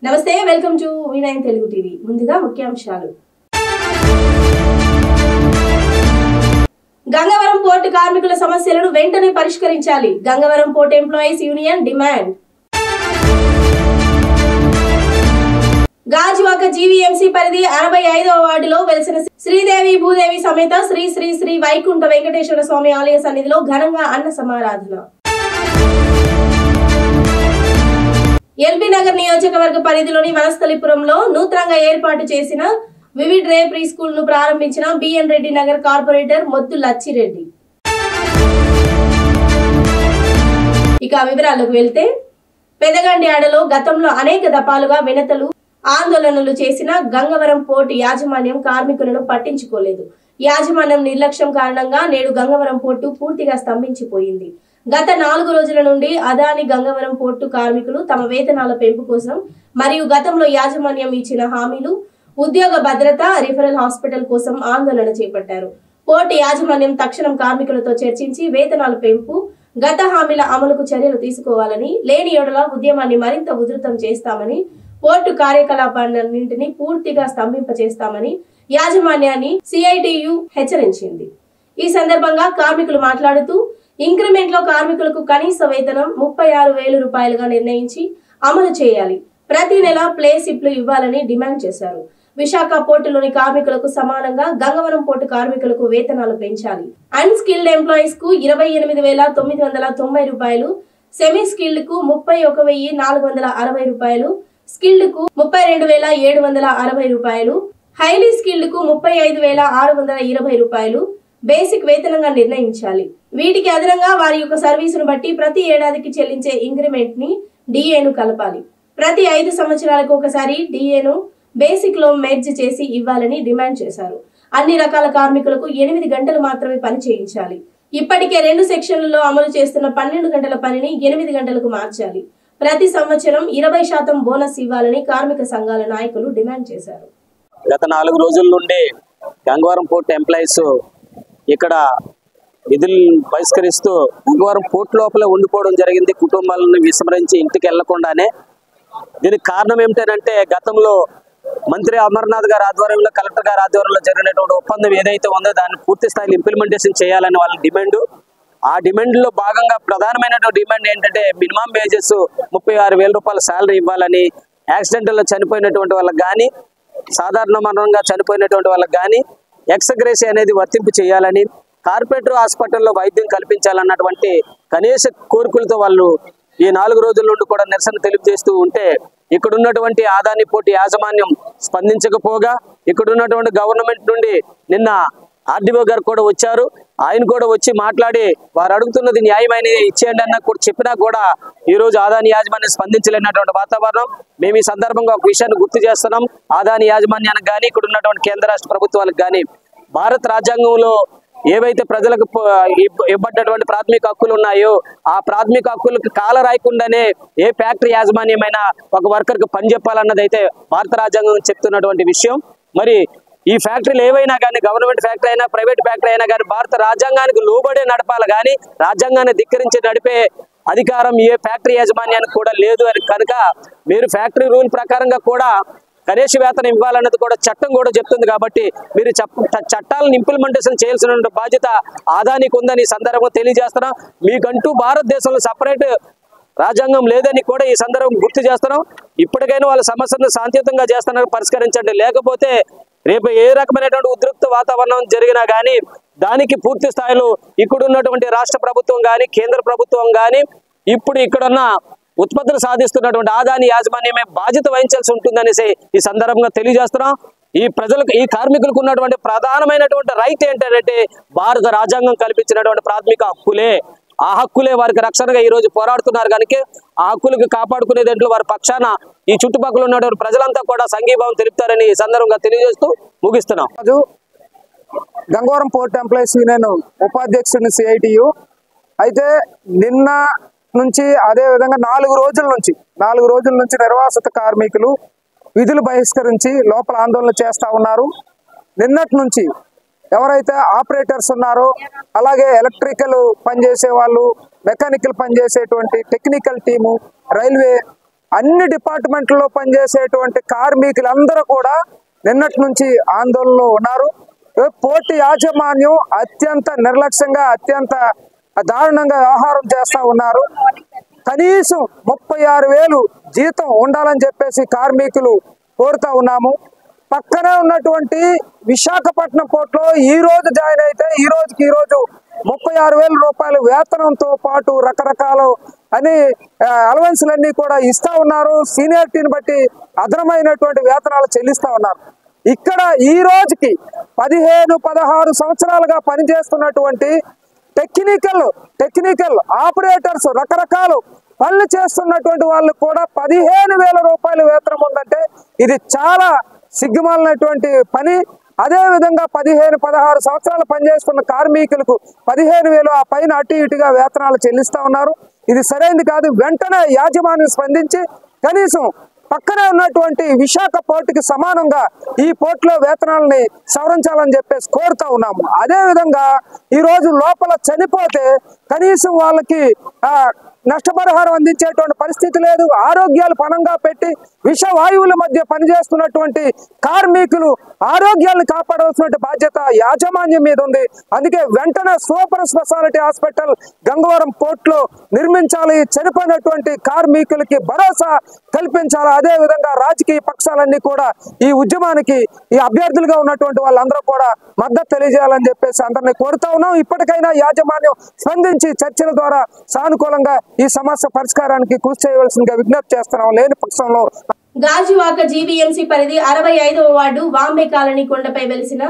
నమస్తే, welcome to V9 Telugu TV. ముందుగా ముఖ్యాంశాలు. గంగవరం పోర్టు కార్మికుల సమస్యలను వెంటనే పరిష్కరించాలి. Gangavaram port employees union demand. Gajuwaka GVMC పరిధి 65వ వార్డులో వెలిసిన శ్రీదేవి భూదేవి సమేత శ్రీ శ్రీ శ్రీ వైకుంఠ వెంకటేశ్వర స్వామి ఆలయ సన్నిధిలో ఘనంగా అన్న సమారాధన. ఎల్బీ నగర్ నియోజకవర్గ పరిధిలోని వనస్థలిపురంలో నూతనంగా ఏర్పాటు చేసిన వివిడ్ రే ప్రీ స్కూల్ ను ప్రారంభించిన బిఎన్ రెడ్డి నగర్ కార్పొరేటర్ మొద్దు లచ్చిరెడ్డి. ఇక వివరాలకు వెళ్తే, పెదగండ్యాడలో గతంలో అనేక దఫాలుగా వినతులు ఆందోళనలు చేసిన గంగవరం పోర్టు యాజమాన్యం కార్మికులను పట్టించుకోలేదు. యాజమాన్యం నిర్లక్ష్యం కారణంగా నేడు గంగవరం పోర్టు పూర్తిగా స్తంభించిపోయింది. గత 4 రోజుల నుండి అదాని గంగవరం పోర్టు కార్మికులు తమ వేతనాల పెంపు కోసం మరియు గతంలో యాజమాన్యం ఇచ్చిన హామీలు, ఉద్యోగ భద్రత, రిఫరల్ హాస్పిటల్ కోసం ఆందోళన చేపట్టారు. పోర్టు యాజమాన్యం తక్షణం కార్మికులతో చర్చించి వేతనాల పెంపు, గత హామీల అమలుకు చర్యలు తీసుకోవాలని, లేని యెడల ఉద్యమాన్ని మరింత ఉధృతం చేస్తామని, పోర్టు కార్యకలాపాలన్నింటినీ పూర్తిగా స్తంభింపచేస్తామని యాజమాన్యాన్ని సిఐటియు హెచ్చరించింది. ఈ సందర్భంగా కార్మికులు మాట్లాడుతూ, ఇంక్రిమెంట్ లో కార్మికులకు కనీస వేతనం 36,000 రూపాయలుగా నిర్ణయించి అమలు చేయాలి. ప్రతి నెల ప్లే స్లిప్లు ఇవ్వాలని డిమాండ్ చేశారు. విశాఖ పోర్టులోని కార్మికులకు సమానంగా గంగవరం పోర్టు కార్మికులకు వేతనాలు పెంచాలి. అన్ స్కిల్డ్ ఎంప్లాయీస్ కు 28,990 రూపాయలు, సెమీ స్కిల్డ్ కు 31,460 రూపాయలు, స్కిల్డ్ కు 32,760 రూపాయలు, హైలీ స్కిల్డ్ కు 35,620 రూపాయలు బేసిక్ వేతనంగా నిర్ణయించాలి. వీటికి అదనంగా వారి యొక్క సర్వీసును బట్టి ప్రతి ఏడాదికి చెల్లించే ఇంక్రిమెంట్ ని డిఏను కలపాలి. ప్రతి 5 సంవత్సరాలకు ఒకసారి డిఏను బేసిక్ లో మెర్జ్ చేసి ఇవ్వాలని డిమాండ్ చేశారు. అన్ని రకాల కార్మికులకు 8 గంటలు మాత్రమే పని చేయించాలి. ఇప్పటికే 2 సెక్షన్లలో అమలు చేస్తున్న 12 గంటల పనిని 8 గంటలకు మార్చాలి. ప్రతి సంవత్సరం 20% బోనస్ ఇవ్వాలని కార్మిక సంఘాల నాయకులు డిమాండ్ చేశారు. గత 4 రోజుల నుండి గంగవరం పోర్ట్ ఎంప్లాయీస్ ఇక్కడ విధులు బహిష్కరిస్తూ గంగవరం పోర్ట్ లోపల ఉండిపోవడం జరిగింది. కుటుంబాలను విస్మరించి ఇంటికి వెళ్లకుండానే. దీనికి కారణం ఏమిటంటే, గతంలో మంత్రి అమర్నాథ్ గారి ఆధ్వర్యంలో, కలెక్టర్ గారి ఆధ్వర్యంలో జరిగినటువంటి ఒప్పందం ఏదైతే ఉందో దాన్ని పూర్తి స్థాయిలో ఇంప్లిమెంటేషన్ చేయాలని వాళ్ళ డిమాండ్. ఆ డిమాండ్లో భాగంగా ప్రధానమైనటువంటి డిమాండ్ ఏంటంటే, మినిమం వేజెస్ 36,000 రూపాయల శాలరీ ఇవ్వాలని, యాక్సిడెంట్లో చనిపోయినటువంటి వాళ్ళకి కానీ, సాధారణ మరణంగా చనిపోయినటువంటి వాళ్ళకి కానీ ఎక్స్గ్రేషియా అనేది వర్తింపు చేయాలని, కార్పొరేటర్ హాస్పిటల్లో వైద్యం కల్పించాలన్నటువంటి కనీస కోరికలతో వాళ్ళు ఈ 4 రోజుల నుండి కూడా నిరసన తెలియజేస్తూ ఉంటే, ఇక్కడ ఉన్నటువంటి అదాని పోర్టు యాజమాన్యం స్పందించకపోగా, ఇక్కడ ఉన్నటువంటి గవర్నమెంట్ నుండి నిన్న ఆర్డీఓ గారు కూడా వచ్చారు. ఆయన కూడా వచ్చి మాట్లాడి వారు అడుగుతున్నది న్యాయమైన ఇచ్చేయండి అన్న కూడా చెప్పినా కూడా ఈ రోజు అదాని యాజమాన్యం స్పందించలేనటువంటి వాతావరణం. మేము ఈ సందర్భంగా ఒక విషయాన్ని గుర్తు చేస్తున్నాం. అదాని యాజమాన్యానికి కానీ, ఇక్కడ ఉన్నటువంటి కేంద్ర రాష్ట్ర ప్రభుత్వాలకు కానీ, భారత రాజ్యాంగంలో ఏవైతే ప్రజలకు ఇవ్వబడ్డటువంటి ప్రాథమిక హక్కులు ఉన్నాయో ఆ ప్రాథమిక హక్కులకు కాల రాయకుండానే ఏ ఫ్యాక్టరీ యాజమాన్యమైనా ఒక వర్కర్కి పని చెప్పాలన్నది అయితే భారత రాజ్యాంగం చెప్తున్నటువంటి విషయం. మరి ఈ ఫ్యాక్టరీలు ఏవైనా కానీ, గవర్నమెంట్ ఫ్యాక్టరీ అయినా, ప్రైవేట్ ఫ్యాక్టరీ అయినా కానీ, భారత రాజ్యాంగానికి లోబడే నడపాలి కానీ రాజ్యాంగాన్ని ధిక్కరించి నడిపే అధికారం ఏ ఫ్యాక్టరీ యాజమాన్యానికి కూడా లేదు. అని కనుక మీరు ఫ్యాక్టరీ రూల్ ప్రకారంగా కూడా కనీస వేతనం ఇవ్వాలన్నది కూడా చట్టం కూడా చెప్తుంది. కాబట్టి మీరు చట్టాలను ఇంప్లిమెంటేషన్ చేయాల్సిన బాధ్యత అదానికి ఉందని సందర్భంగా తెలియజేస్తున్నాం. మీకంటూ భారతదేశంలో సపరేట్ రాజ్యాంగం లేదని కూడా ఈ సందర్భం గుర్తు చేస్తున్నాం. ఇప్పటికైనా వాళ్ళ సమస్యలను శాంతియుతంగా చేస్తున్నారు, పరిష్కరించండి. లేకపోతే రేపు ఏ రకమైనటువంటి ఉద్రిక్త వాతావరణం జరిగినా కానీ దానికి పూర్తి స్థాయిలో ఇక్కడ ఉన్నటువంటి రాష్ట్ర ప్రభుత్వం కానీ, కేంద్ర ప్రభుత్వం కానీ, ఇప్పుడు ఇక్కడున్న ఉత్పత్తులు సాధిస్తున్నటువంటి అదాని యాజమాన్యమే బాధ్యత వహించాల్సి ఉంటుందనేసి ఈ సందర్భంగా తెలియజేస్తున్నాం. ఈ ప్రజలకు, ఈ కార్మికులకు ఉన్నటువంటి ప్రధానమైనటువంటి రైట్ ఏంటంటే భారత రాజ్యాంగం కల్పించినటువంటి ప్రాథమిక హక్కులే. ఆ హక్కులే వారికి రక్షణగా ఈ రోజు పోరాడుతున్నారు కనుక ఆ హక్కులకు కాపాడుకునే దాంట్లో వారి పక్షాన ఈ చుట్టుపక్కల ఉన్నటువంటి ప్రజలంతా కూడా సంఘీభావం తెలుపుతారని ఈ సందర్భంగా తెలియజేస్తూ ముగిస్తున్నాం. గంగవరం పోర్ట్ ఎంప్లాయీస్ యూనియన్ ఉపాధ్యక్షుడిని సిఐటియు. అయితే నిన్న నుంచి, అదే విధంగా 4 రోజుల నుంచి నిర్వాసిత కార్మికులు విధులు బహిష్కరించి లోపల ఆందోళన చేస్తా ఉన్నారు. నిన్నటి నుంచి ఎవరైతే ఆపరేటర్స్ ఉన్నారో, అలాగే ఎలక్ట్రికల్ పనిచేసే వాళ్ళు, మెకానికల్ పనిచేసేటువంటి టెక్నికల్ టీము, రైల్వే అన్ని డిపార్ట్మెంట్లలో పనిచేసేటువంటి కార్మికులందరూ కూడా నిన్నటి నుంచి ఆందోళనలో ఉన్నారు. పోర్టు యాజమాన్యం అత్యంత నిర్లక్ష్యంగా అత్యంత దారుణంగా వ్యవహారం చేస్తా ఉన్నారు. కనీసం 36,000 జీతం ఉండాలని చెప్పేసి కార్మికులు కోరుతా ఉన్నాము. పక్కనే ఉన్నటువంటి విశాఖపట్నం పోర్టులో ఈ రోజు జాయిన్ అయితే ఈ రోజు 36,000 రూపాయల వేతనంతో పాటు రకరకాల అలవెన్స్లన్నీ కూడా ఇస్తా ఉన్నారు. సీనియారిటీని బట్టి అదనమైనటువంటి వేతనాలు చెల్లిస్తా ఉన్నారు. ఇక్కడ ఈ రోజుకి 15-16 సంవత్సరాలుగా పనిచేస్తున్నటువంటి టెక్నికల్ ఆపరేటర్స్ రకరకాల పనులు చేస్తున్నటువంటి వాళ్ళు కూడా 15,000 రూపాయల వేతనం ఉందంటే ఇది చాలా సిగ్గుమాలినటువంటి పని. అదే విధంగా 15-16 సంవత్సరాలు పనిచేస్తున్న కార్మికులకు 15,000 ఆ పైన అటు ఇటుగా వేతనాలు చెల్లిస్తా ఉన్నారు. ఇది సరైనది కాదు. వెంటనే యాజమాన్యం స్పందించి కనీసం పక్కనే ఉన్నటువంటి విశాఖ పోర్టుకి సమానంగా ఈ పోర్టులో వేతనాలని సవరించాలని చెప్పేసి కోరుతా ఉన్నాము. అదే విధంగా ఈ రోజు లోపల చనిపోతే కనీసం వాళ్ళకి నష్టపరిహారం అందించేటువంటి పరిస్థితి లేదు. ఆరోగ్యాలు పణంగా పెట్టి విషవాయువుల మధ్య పనిచేస్తున్నటువంటి కార్మికులు ఆరోగ్యాలను కాపాడవలసిన బాధ్యత యాజమాన్యం మీద ఉంది. అందుకే వెంటనే సూపర్ స్పెషాలిటీ హాస్పిటల్ గంగవరం పోర్టులో నిర్మించాలి. చనిపోయినటువంటి కార్మికులకి భరోసా కల్పించాలి. అదే విధంగా రాజకీయ పక్షాలన్నీ కూడా ఈ ఉద్యమానికి ఈ అభ్యర్థులుగా ఉన్నటువంటి వాళ్ళందరూ కూడా మద్దతు తెలియజేయాలని చెప్పేసి అందరినీ కోరుతా ఉన్నాం. ఇప్పటికైనా యాజమాన్యం స్పందించి చర్చల ద్వారా సానుకూలంగా ఈ సమస్య పరిష్కారానికి కృషి చేయవలసిందిగా విజ్ఞప్తి చేస్తున్నాం. లేని పక్షంలో గాజువాక జీవీఎంసీ పరిధి 65వ వార్డు వాంబే కాలనీ కొండపై వెలిసిన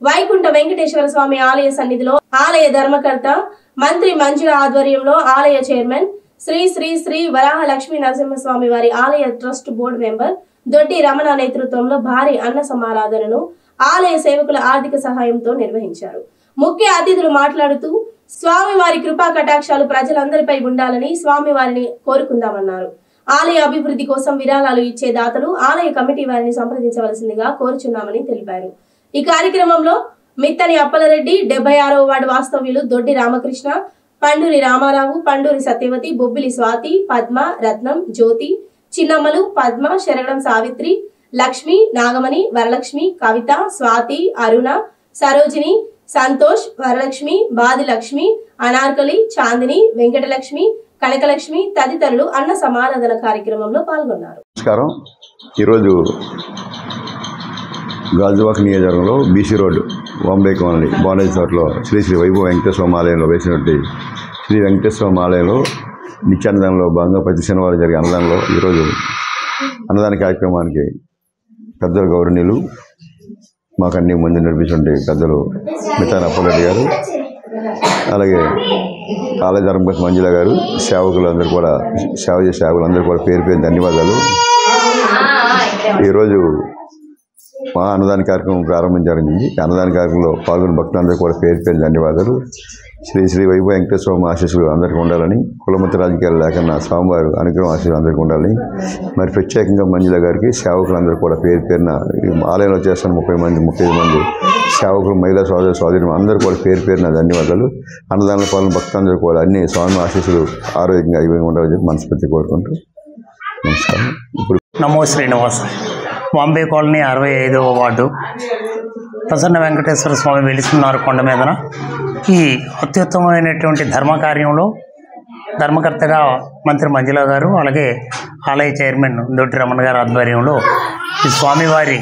వైకుంఠ వెంకటేశ్వర స్వామి ఆలయ సన్నిధిలో ఆలయ ధర్మకర్త మంత్రి మంజుల ఆధ్వర్యంలో ఆలయ చైర్మన్ శ్రీ శ్రీ శ్రీ వరాహ లక్ష్మీ నరసింహస్వామి వారి ఆలయ ట్రస్ట్ బోర్డు మెంబర్ దొడ్డి రమణ నేతృత్వంలో భారీ అన్న సమారాధనను ఆలయ సేవకుల ఆర్థిక సహాయంతో నిర్వహించారు. ముఖ్య అతిథులు మాట్లాడుతూ స్వామివారి కృపా కటాక్షాలు ప్రజలందరిపై ఉండాలని స్వామివారిని కోరుకుందామన్నారు. ఆలయ అభివృద్ధి కోసం విరాళాలు ఇచ్చే దాతలు ఆలయ కమిటీ వారిని సంప్రదించవలసిందిగా కోరుచున్నామని తెలిపారు. ఈ కార్యక్రమంలో మిత్తని అప్పలరెడ్డి, 76వ వార్డు వాస్తవ్యులు దొడ్డి రామకృష్ణ, పండూరి రామారావు, పండూరి సత్యవతి, బొబ్బిలి స్వాతి, పద్మ, రత్నం, జ్యోతి, చిన్నమ్మలు, పద్మ, శరగడం సావిత్రి, లక్ష్మి, నాగమణి, వరలక్ష్మి, కవిత, స్వాతి, అరుణ, సరోజిని, సంతోష్, వరలక్ష్మి, బాది లక్ష్మి, అనార్కలి, చాందిని, వెంకటలక్ష్మి, కనకలక్ష్మి తదితరులు అన్న సమారాధన కార్యక్రమంలో పాల్గొన్నారు. నమస్కారం. ఈరోజు గాజువాక నియోజకవర్గంలో BC road Bombay colony bondage తోటలో శ్రీ శ్రీ వైభవ వెంకటేశ్వర ఆలయంలో వేసినటువంటి శ్రీ వెంకటేశ్వర ఆలయంలో నిత్యాన్నదానంలో భాగంగా ప్రతి శనివారం జరిగే అన్నదానంలో ఈరోజు అన్నదాన కార్యక్రమానికి పెద్దలు గౌరవనీయులు మాకు అన్ని ముందు నడిపించే పెద్దలు మితాన్ అప్పలరెడ్డి గారు, అలాగే ఆలయ ధర్మకర్త మంజుల గారు, సేవకులందరూ కూడా సేవ చేసే సేవకులందరూ కూడా పేరు ధన్యవాదాలు. ఈరోజు మా అన్నదాన కార్యక్రమం ప్రారంభించడం జరిగింది. అన్నదాన కార్యక్రమంలో పాల్గొన్న భక్తులందరూ కూడా పేరు ధన్యవాదాలు. శ్రీ శ్రీ వైభవ వెంకటేశ్వర ఆశీస్సులు అందరికీ ఉండాలని, కులమత రాజకీయాలు లేకుండా స్వామివారు అనుగ్రహం ఆశీస్సులు అందరికీ ఉండాలని, మరి ప్రత్యేకంగా మంజుల గారికి సేవకులందరూ కూడా పేరున ఆలయంలో చేస్తున్న 35 మంది సేవకులు, మహిళా సోదరులు అందరూ కూడా పేరున ధన్యవాదాలు. అన్నదాన పాలన భక్తులందరూ కూడా అన్ని స్వామి ఆశీస్సులు ఆరోగ్యంగా ఇవి ఉండాలని మనస్ఫూర్తి కోరుకుంటూ నమస్కారం. ఇప్పుడు నమో శ్రీనివాస. బాంబే కాలనీ 65వ వార్డు ప్రసన్న వెంకటేశ్వర స్వామి వెలిస్తున్నారు కొండ మీదన. ఈ అత్యుత్తమమైనటువంటి ధర్మకార్యంలో ధర్మకర్తగా మంత్రి మంజుల గారు, అలాగే ఆలయ చైర్మన్ దొడ్డి రమణ గారి ఆధ్వర్యంలో ఈ స్వామివారి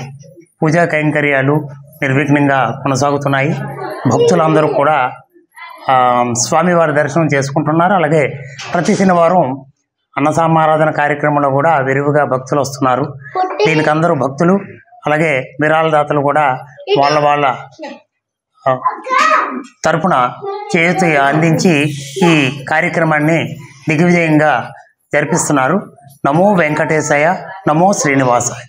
పూజా కైంకర్యాలు నిర్విఘ్నంగా కొనసాగుతున్నాయి. భక్తులందరూ కూడా స్వామివారి దర్శనం చేసుకుంటున్నారు. అలాగే ప్రతి శనివారం అన్నసమారాధన కార్యక్రమంలో కూడా విరివిగా భక్తులు వస్తున్నారు. దీనికి అందరూ భక్తులు అలాగే విరాళదాతలు కూడా వాళ్ళ తరపున చేతి అందించి ఈ కార్యక్రమాన్ని దిగ్విజయంగా జరిపిస్తున్నారు. నమో వెంకటేశాయ, నమో శ్రీనివాసాయ.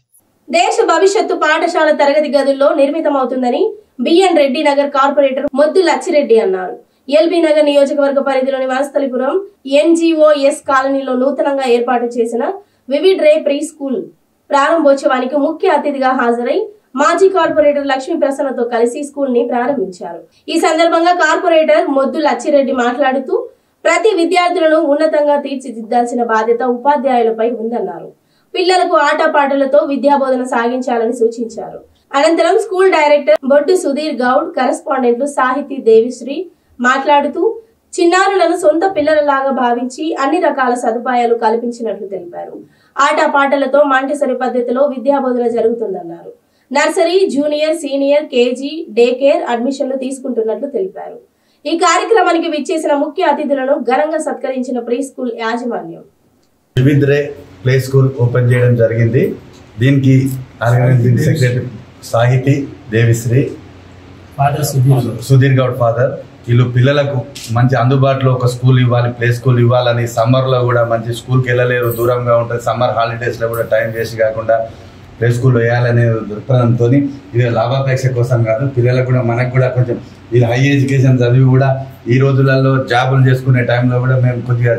దేశ భవిష్యత్తు పాఠశాల తరగతి గదుల్లో నిర్మితమవుతుందని బిఎన్ రెడ్డి నగర్ కార్పొరేటర్ మొద్దు లచ్చిరెడ్డి అన్నారు. ఎల్బీ నగర్ నియోజకవర్గ పరిధిలోని వనస్థలిపురం ఎన్జిఓఎస్ కాలనీలో నూతనంగా ఏర్పాటు చేసిన వివిడ్ రే ప్రీ స్కూల్ ప్రారంభోత్సవానికి ముఖ్య అతిథిగా హాజరై మాజీ కార్పొరేటర్ లక్ష్మీ ప్రసన్నతో కలిసి స్కూల్ ని ప్రారంభించారు. ఈ సందర్భంగా కార్పొరేటర్ మొద్దు లచ్చిరెడ్డి మాట్లాడుతూ ప్రతి విద్యార్థులను ఉన్నతంగా తీర్చిదిద్దాల్సిన బాధ్యత ఉపాధ్యాయులపై ఉందన్నారు. పిల్లలకు ఆటపాటలతో విద్యాబోధన సాగించాలని సూచించారు. అనంతరం స్కూల్ డైరెక్టర్ బొడ్డు సుధీర్ గౌడ్, కరెస్పాండెంట్లు సాహితీ దేవిశ్రీ మాట్లాడుతూ చిన్నారులను సొంత పిల్లలలాగా భావించి అన్ని రకాల సదుపాయాలు కల్పించినట్లు తెలిపారు. ఆటపాటలతో మాంటెసరీ పద్ధతిలో విద్యాబోధన జరుగుతుందన్నారు. Nursery, junior, senior, KG, day care అడ్మిషన్లు తీసుకుంటున్నట్లు తెలిపారు. ఈ కార్యక్రమానికి విచ్చేసిన ముఖ్య అతిథులను ఘనంగా సత్కరించిన ప్రీ స్కూల్ యాజమాన్యం. వివిధ్ రే ప్లే స్కూల్ ఓపెన్ చేయడం జరిగింది. దీనికి ఆర్గనైజింగ్ సెక్రటరీ సాహితీ దేవిశ్రీ, సుధీర్ గౌడ్ ఫాదర్, వీళ్ళు పిల్లలకు మంచి అందుబాటులో ఒక స్కూల్ ఇవ్వాలి, ప్లే స్కూల్ ఇవ్వాలని, సమ్మర్లో కూడా మంచి స్కూల్కి వెళ్ళలేరు, దూరంగా ఉంటుంది, సమ్మర్ హాలిడేస్లో కూడా టైం వేస్ట్ కాకుండా ప్లే స్కూల్లో వేయాలనే దృక్పథంతో ఇది లాభాపేక్ష కోసం కాదు, పిల్లలకు కూడా మనకు కూడా కొంచెం వీళ్ళు హై ఎడ్యుకేషన్ చదివి కూడా ఈ రోజులలో జాబులు చేసుకునే టైంలో కూడా మేము కొద్దిగా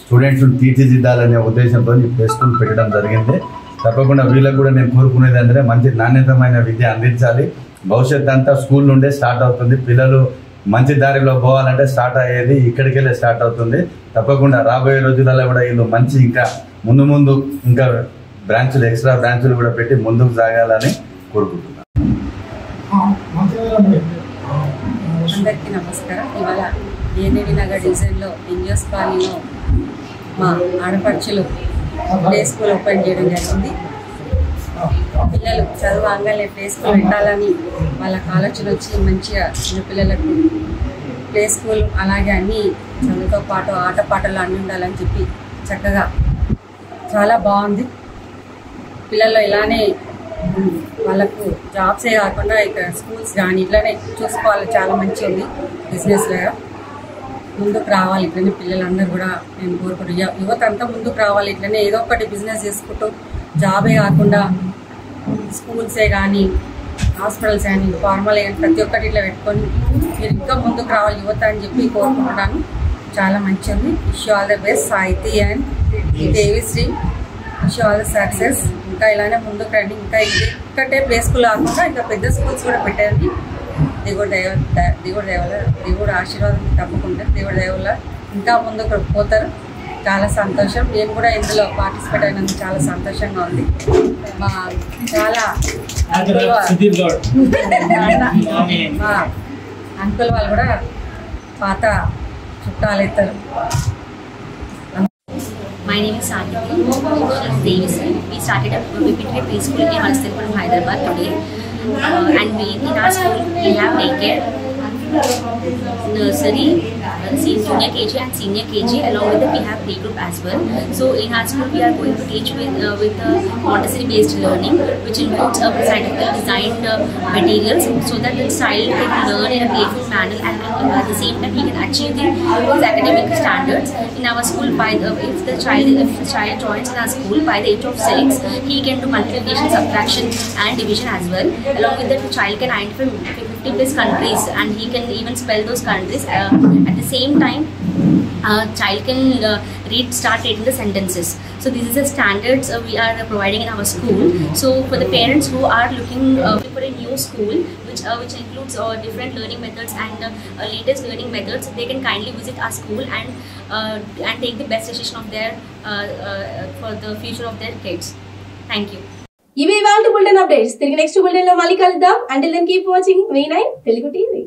స్టూడెంట్స్ని తీర్చిదిద్దాలనే ఉద్దేశంతో ఈ ప్లే స్కూల్ పెట్టడం జరిగింది. తప్పకుండా వీళ్ళకు కూడా నేను కోరుకునేది అంటే మంచి నాణ్యతమైన విద్య అందించాలి. భవిష్యత్ అంతా స్కూల్ నుండే స్టార్ట్ అవుతుంది. పిల్లలు మంచి దారిలో పోవాలంటే స్టార్ట్ అయ్యేది ఇక్కడికి వెళ్ళే స్టార్ట్ అవుతుంది. తప్పకుండా రాబోయే రోజులలో కూడా వీళ్ళు మంచి ఇంకా ముందు ఇంకా బ్రాంచులు, ఎక్స్ట్రా బ్రాంచులు కూడా పెట్టి ముందుకు సాగాలని కోరుకుంటున్నాను. అందరికీ నమస్కారం. ఇవాళ ఏనేడి నగర్ డివిజన్లో ఎన్జిఓస్ కాలనీలో మా ఆడపడుచులు ప్లే స్కూల్ ఓపెన్ చేయడం జరిగింది. పిల్లలు చదువుగానే ప్లే స్కూల్ పెట్టాలని వాళ్ళకి ఆలోచన వచ్చి మంచిగా చిన్నపిల్లలకు ప్లే స్కూల్ అలాగే అన్నీ చదువుతో పాటు ఆటపాటలు అన్నీ ఉండాలని చెప్పి చక్కగా చాలా బాగుంది. పిల్లల్లో ఇలానే వాళ్ళకు జాబ్సే కాకుండా ఇక్కడ స్కూల్స్ కానీ ఇట్లానే చూసుకోవాలి, చాలా మంచిగా ఉంది. బిజినెస్గా ముందుకు రావాలి ఇట్లనే పిల్లలందరూ కూడా నేను కోరుకుంటున్నా. యువత అంతా ముందుకు రావాలి, ఇట్లనే ఏదో ఒకటి బిజినెస్ చేసుకుంటూ జాబే కాకుండా స్కూల్సే కానీ హాస్పిటల్స్ కానీ ఫార్మల్ కానీ ప్రతి ఒక్కటి ఇట్లా పెట్టుకొని మీరు ఇంకా ముందుకు రావాలి యువత అని చెప్పి కోరుకుంటున్నాను. చాలా మంచిది. Wish all the best. Sahithi and Devi Sri, wish all the success. ఇంకా ఇలానే ముందుకు రండి. ఇంకా ఇక్కడే ప్లే స్కూల్ కాకుండా ఇంకా పెద్ద స్కూల్స్ కూడా పెట్టండి. దేవుడు ఆశీర్వాదం తప్పకుండా, దేవుడు దయవల్ల ఇంకా ముందుకు పోతారు. చాలా సంతోషం. నేను కూడా ఇందులో పార్టిసిపేట్ అయినందుకు చాలా సంతోషంగా ఉంది. మా చాలా మా అంకుల్ వాళ్ళు కూడా పాత చుట్టాలు అవుతారు. My name is Sanjay. We started a repeated preschool in Malstirpur, Hyderabad today. And in our school we have daycare, nursery, junior KG and senior KG. Along with it we have playgroup as well. So in our school we are going to teach with Montessori based learning, which includes scientifically designed materials so that the child can learn in a playful manner and at the same time he can achieve his academic standards. In our school, if the child joins in our school by the age of 6, he can do multiplication, subtraction and division as well. Along with that, the child can identify 50 plus countries and he can even spell those countries. At the same time, child can start reading the sentences. So these are the standards we are providing in our school. So for the parents who are looking for a new school which includes different learning methods and latest learning methods, they can kindly visit our school and take the best decision of their for the future of their kids. Thank you. ఇవి ఇవాల్టి bulletin updates. తిరిగి next bulletin లో మళ్ళీ కలుద్దాం. Until then keep watching V9 Telugu TV.